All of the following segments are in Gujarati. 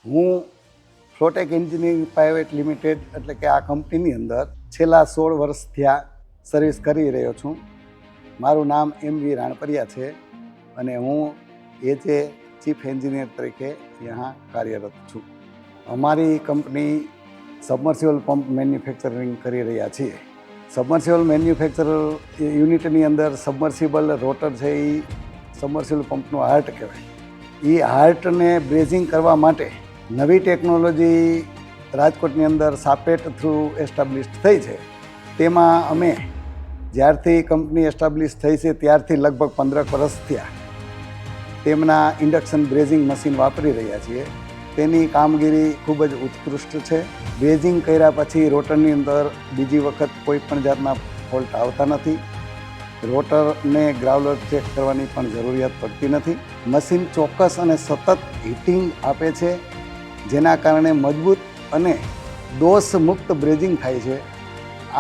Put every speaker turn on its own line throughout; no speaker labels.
હું ફ્લોટેક એન્જિનિયરિંગ પ્રાઇવેટ લિમિટેડ એટલે કે આ કંપનીની અંદર છેલ્લા 16 વર્ષથી સર્વિસ કરી રહ્યો છું. મારું નામ એમ.વી. રાણપરિયા છે અને હું એઝ એ ચીફ એન્જિનિયર તરીકે यहाँ કાર્યરત છું. અમારી કંપની સબમર્સિબલ પંપ મેન્યુફેક્ચરિંગ કરી રહ્યા છીએ. સબમર્સિબલ મેન્યુફેક્ચર યુનિટની અંદર સબમર્સિબલ રોટર છે એ સબમર્સિબલ પંપનું હાર્ટ કહેવાય. એ હાર્ટને બ્રેઝિંગ કરવા માટે નવી ટેકનોલોજી રાજકોટની અંદર સાપેટ થ્રુ એસ્ટાબ્લિશ થઈ છે. તેમાં અમે જ્યારથી કંપની એસ્ટાબ્લિશ થઈ છે ત્યારથી લગભગ 15 વર્ષ થયા તેમના ઇન્ડક્શન બ્રેઝિંગ મશીન વાપરી રહ્યા છીએ. તેની કામગીરી ખૂબ જ ઉત્કૃષ્ટ છે. બ્રેઝિંગ કર્યા પછી રોટરની અંદર બીજી વખત કોઈ પણ જાતના ફોલ્ટ આવતા નથી. રોટરને ગ્રાઉલર ચેક કરવાની પણ જરૂરિયાત પડતી નથી. મશીન ચોક્કસ અને સતત હીટિંગ આપે છે, જેના કારણે મજબૂત અને દોષ મુક્ત બ્રેઝિંગ થાય છે.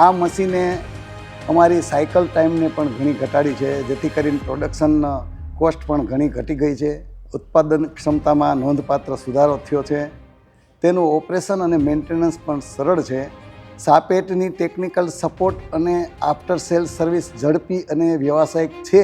આ મશીને અમારી સાયકલ ટાઈમને પણ ઘણી ઘટાડી છે, જેથી કરીને પ્રોડક્શન કોસ્ટ પણ ઘણી ઘટી ગઈ છે. ઉત્પાદન ક્ષમતામાં નોંધપાત્ર સુધારો થયો છે. તેનું ઓપરેશન અને મેન્ટેનન્સ પણ સરળ છે. સાપેટની ટેકનિકલ સપોર્ટ અને આફ્ટર સેલ સર્વિસ ઝડપી અને વ્યવસાયિક છે.